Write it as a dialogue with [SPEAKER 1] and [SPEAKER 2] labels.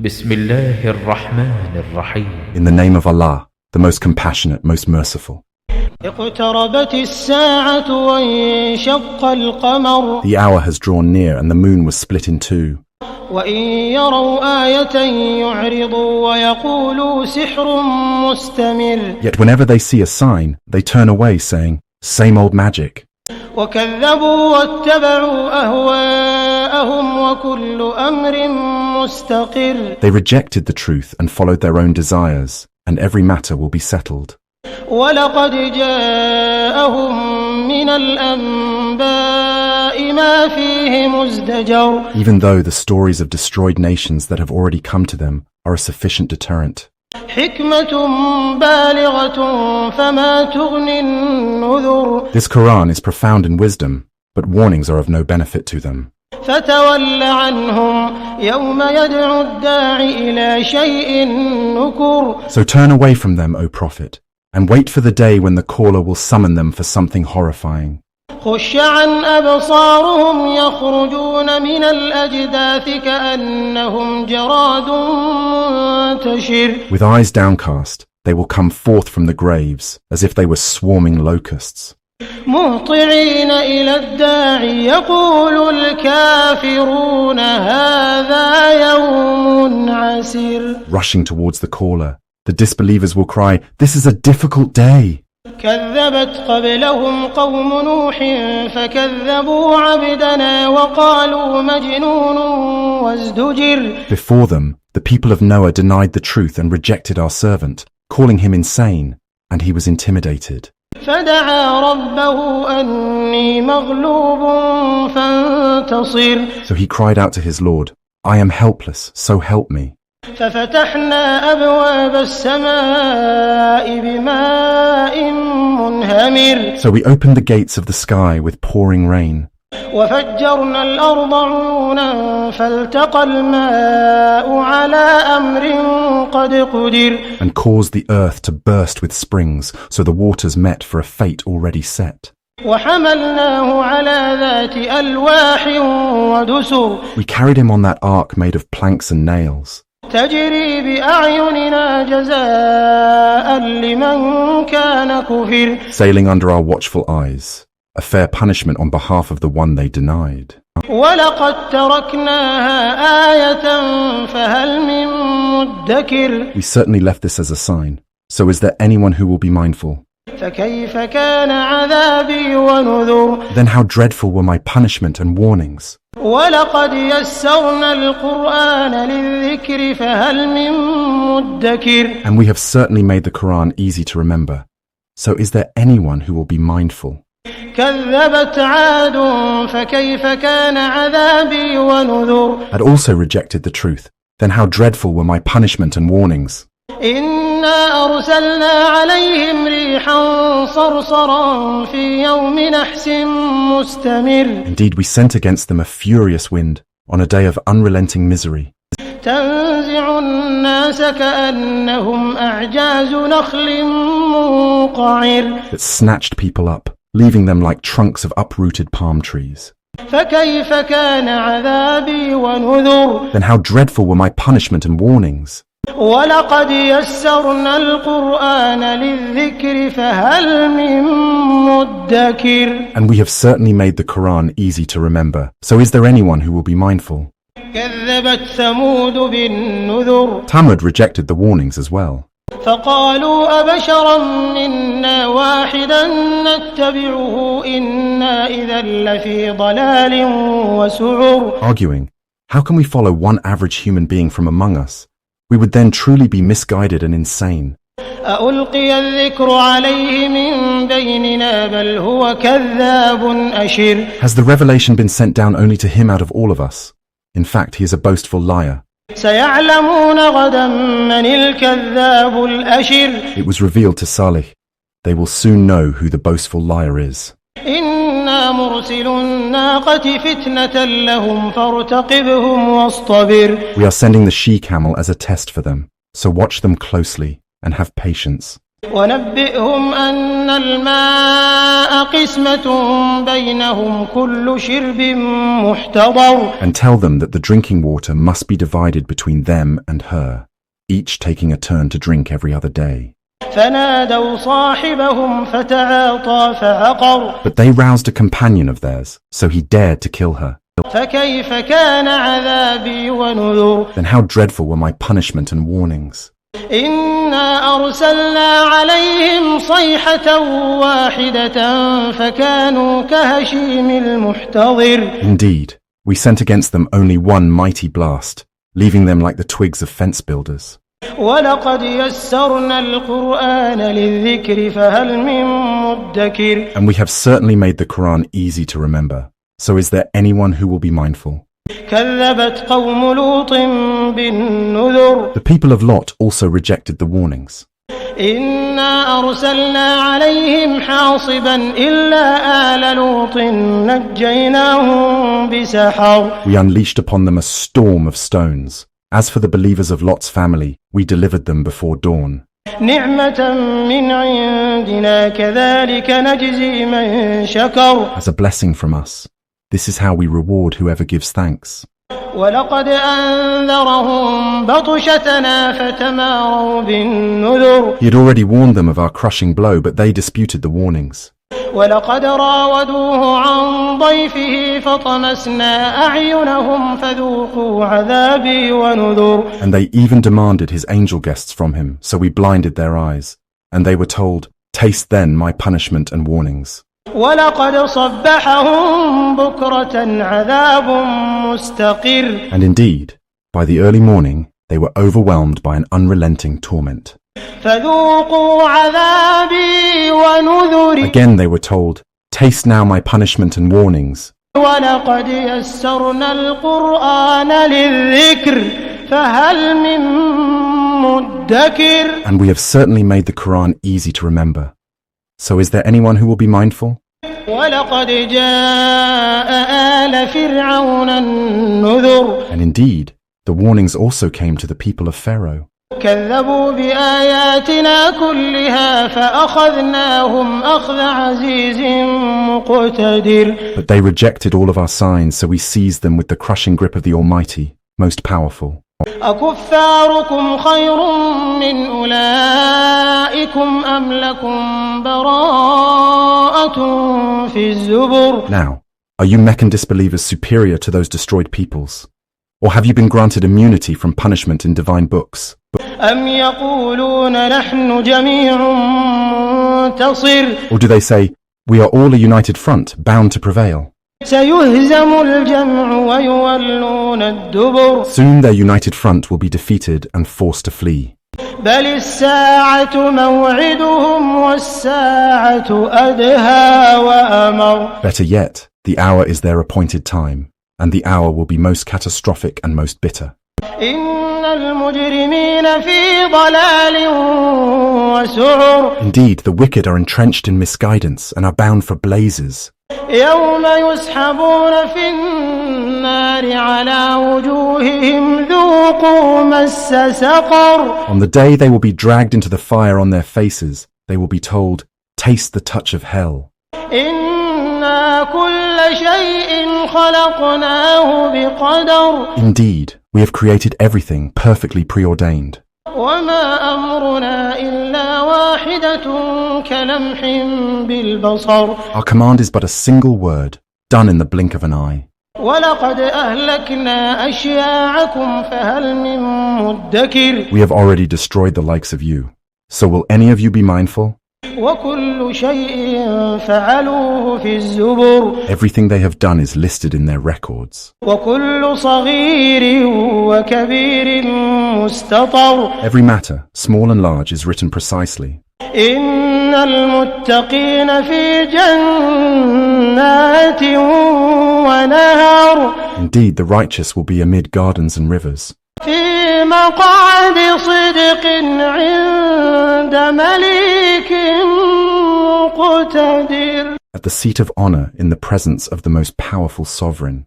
[SPEAKER 1] بسم الله الرحمن الرحيم.
[SPEAKER 2] In the name of Allah, the most compassionate, most merciful.
[SPEAKER 3] اقتربت الساعة وانشق القمر.
[SPEAKER 2] The hour has drawn near and the moon was split in two.
[SPEAKER 3] وإن يروا آية يعرضوا ويقولوا سحر مستمر.
[SPEAKER 2] Yet whenever they see a sign, they turn away saying, same old magic.
[SPEAKER 3] وكذبوا واتبعوا أهواءهم وكل أمر مستقر.
[SPEAKER 2] They rejected the truth and followed their own desires, and every matter will be settled.
[SPEAKER 3] ولقد جاءهم من الأنباء ما فيه مزدجر.
[SPEAKER 2] Even though the stories of destroyed nations that have already come to them are a sufficient deterrent.
[SPEAKER 3] حكمة بالغة فما تغني النذر.
[SPEAKER 2] This Quran is profound in wisdom, but warnings are of no benefit to them.
[SPEAKER 3] فتول عنهم يوم يدعو الداعي إلى شيء نكر.
[SPEAKER 2] So turn away from them, O Prophet, and wait for the day when the caller will summon them for something horrifying.
[SPEAKER 3] خش عن أبصارهم يخرجون من الأجداث كأنهم جراد منتشر.
[SPEAKER 2] With eyes downcast, they will come forth from the graves as if they were swarming locusts.
[SPEAKER 3] مهطعين إلى الداعي يقول الكافرون هذا يوم عسير.
[SPEAKER 2] Rushing towards the caller, the disbelievers will cry, this is a difficult day.
[SPEAKER 3] كذبت قبلهم قوم نوح فكذبوا عبدنا وقالوا مجنون وازدجر.
[SPEAKER 2] Before them, the people of Noah denied the truth and rejected our servant, calling him insane, and he was intimidated.
[SPEAKER 3] فدعا ربه أني مغلوب فانتصر.
[SPEAKER 2] So he cried out to his Lord, I am helpless, so help me.
[SPEAKER 3] ففتحنا أبواب السماء بماء منهمر.
[SPEAKER 2] So we opened the gates of the sky with pouring rain.
[SPEAKER 3] وفجرنا الأرض عيونا فالتقى الماء على أمر قد قدر.
[SPEAKER 2] And caused the earth to burst with springs, so the waters met for a fate already set.
[SPEAKER 3] وحملناه على ذات ألواح ودسر.
[SPEAKER 2] We carried him on that ark made of planks and nails.
[SPEAKER 3] تجري بأعيننا جزاء لمن كان كفر.
[SPEAKER 2] Sailing under our watchful eyes, a fair punishment on behalf of the one they denied.
[SPEAKER 3] ولقد تركناها آية فهل من مدكر.
[SPEAKER 2] We certainly left this as a sign. So is there anyone who will be mindful?
[SPEAKER 3] فكيف كان عذابي ونذر.
[SPEAKER 2] Then how dreadful were my punishment and warnings.
[SPEAKER 3] ولقد يسرنا القرآن للذكر فهل من مدكر.
[SPEAKER 2] And we have certainly made the Quran easy to remember. So is there anyone who will be mindful?
[SPEAKER 3] كذبت عاد فكيف كان عذابي ونذر.
[SPEAKER 2] Had also rejected the truth. Then how dreadful were my punishment and warnings.
[SPEAKER 3] إنا أرسلنا عليهم ريحا صرصرا في يوم نحس مستمر.
[SPEAKER 2] Indeed, we sent against them a furious wind on a day of unrelenting misery.
[SPEAKER 3] تنزع الناس كأنهم أعجاز نخل منقعر.
[SPEAKER 2] That snatched people up, leaving them like trunks of uprooted palm trees.
[SPEAKER 3] فكيف كان عذابي ونذر.
[SPEAKER 2] Then how dreadful were my punishment and warnings.
[SPEAKER 3] ولقد يسرنا القرآن للذكر فهل من مدكر.
[SPEAKER 2] And we have certainly made the Quran easy to remember. So is there anyone who will be mindful?
[SPEAKER 3] كذبت ثمود بالنذر.
[SPEAKER 2] Thamud rejected the warnings as well.
[SPEAKER 3] فقالوا أبشرا منا واحدا نتبعه إنا إذا لفي ضلال وسعر.
[SPEAKER 2] Arguing, how can we follow one average human being from among us? We would then truly be misguided and insane.
[SPEAKER 3] ألقي الذكر عليه من بيننا بل هو كذاب أشر.
[SPEAKER 2] Has the revelation been sent down only to him out of all of us? In fact, he is a boastful liar.
[SPEAKER 3] سيعلمون غدا من الكذاب الأشر.
[SPEAKER 2] It was revealed to Salih. They will soon know who the boastful liar is.
[SPEAKER 3] إنا مرسل الناقة فتنة لهم فارتقبهم واصطبر.
[SPEAKER 2] We are sending the she-camel as a test for them, so watch them closely and have patience.
[SPEAKER 3] ونبئهم أن الماء قسمة بينهم كل شرب محتضر.
[SPEAKER 2] And tell them that the drinking water must be divided between them and her, each taking a turn to drink every other day.
[SPEAKER 3] فنادوا صاحبهم فتعاطى فعقر.
[SPEAKER 2] But they roused a companion of theirs, so he dared to kill her.
[SPEAKER 3] فكيف كان عذابي ونذر.
[SPEAKER 2] Then how dreadful were my punishment and warnings.
[SPEAKER 3] إنا أرسلنا عليهم صيحة واحدة فكانوا كهشيم المحتضر.
[SPEAKER 2] Indeed, we sent against them only one mighty blast, leaving them like the twigs of fence builders.
[SPEAKER 3] ولقد يسرنا القرآن للذكر فهل من مدكر.
[SPEAKER 2] And we have certainly made the Quran easy to remember. So is there anyone who will be mindful?
[SPEAKER 3] كذبت قوم لوط بالنذر.
[SPEAKER 2] The people of Lot also rejected the warnings.
[SPEAKER 3] إنا أرسلنا عليهم حاصبا إلا آل لوط نجيناهم بسحر.
[SPEAKER 2] We unleashed upon them a storm of stones. As for the believers of Lot's family, we delivered them before dawn.
[SPEAKER 3] نعمة من عندنا كذلك نجزي من شكر.
[SPEAKER 2] As a blessing from us. This is how we reward whoever gives thanks.
[SPEAKER 3] ولقد أنذرهم بطشتنا فتماروا بالنذر.
[SPEAKER 2] He had already warned them of our crushing blow, but they disputed the warnings.
[SPEAKER 3] ولقد راودوه عن ضيفه فطمسنا أعينهم فذوقوا عذابي ونذر.
[SPEAKER 2] And they even demanded his angel guests from him, so we blinded their eyes. And they were told, taste then my punishment and warnings.
[SPEAKER 3] ولقد صبحهم بكرة عذاب مستقر.
[SPEAKER 2] And indeed, by the early morning, they were overwhelmed by an unrelenting torment.
[SPEAKER 3] فذوقوا عذابي ونذر.
[SPEAKER 2] Again they were told, taste now my punishment and warnings.
[SPEAKER 3] ولقد يسرنا القرآن للذكر فهل من مدكر.
[SPEAKER 2] And we have certainly made the Quran easy to remember. So is there anyone who will be mindful?
[SPEAKER 3] ولقد جاء آل فرعون النذر.
[SPEAKER 2] And indeed, the warnings also came to the people of Pharaoh.
[SPEAKER 3] كذبوا بآياتنا كلها فأخذناهم أخذ عزيز مقتدر.
[SPEAKER 2] But they rejected all of our signs, so we seized them with the crushing grip of the Almighty, most powerful.
[SPEAKER 3] أكفاركم خير من أولئكم أم لكم براءة في الزبر.
[SPEAKER 2] Now, are you Meccan disbelievers superior to those destroyed peoples? Or have you been granted immunity from punishment in divine books?
[SPEAKER 3] أم يقولون نحن جميع منتصر.
[SPEAKER 2] Or do they say, we are all a united front, bound to prevail?
[SPEAKER 3] سيهزم الجمع ويولون الدبر.
[SPEAKER 2] Soon their united front will be defeated and forced to flee.
[SPEAKER 3] بل الساعة موعدهم والساعة أدهى وأمر.
[SPEAKER 2] Better yet, the hour is their appointed time, and the hour will be most catastrophic and most bitter.
[SPEAKER 3] إن المجرمين في ضلال وسعر.
[SPEAKER 2] Indeed, the wicked are entrenched in misguidance and are bound for blazes.
[SPEAKER 3] يوم يسحبون في النار على وجوههم ذوقوا مس سقر.
[SPEAKER 2] On the day they will be dragged into the fire on their faces, they will be told, taste the touch of hell.
[SPEAKER 3] إنا كل شيء خلقناه بقدر.
[SPEAKER 2] Indeed, we have created everything perfectly preordained.
[SPEAKER 3] وما أمرنا إلا واحدة كلمح بالبصر.
[SPEAKER 2] Our command is but a single word, done in the blink of an eye.
[SPEAKER 3] ولقد أهلكنا أشياعكم فهل من مدكر.
[SPEAKER 2] We have already destroyed the likes of you. So will any of you be mindful?
[SPEAKER 3] وكل شيء فعلوه في الزبر.
[SPEAKER 2] Everything they have done is listed in their records.
[SPEAKER 3] وكل صغير وكبير مستطر.
[SPEAKER 2] Every matter, small and large, is written precisely.
[SPEAKER 3] إن المتقين في جنات ونهر.
[SPEAKER 2] Indeed, the righteous will be amid gardens and rivers.
[SPEAKER 3] في مقعد صدق عند مليك مقتدر.
[SPEAKER 2] At the seat of honor in the presence of the most powerful sovereign.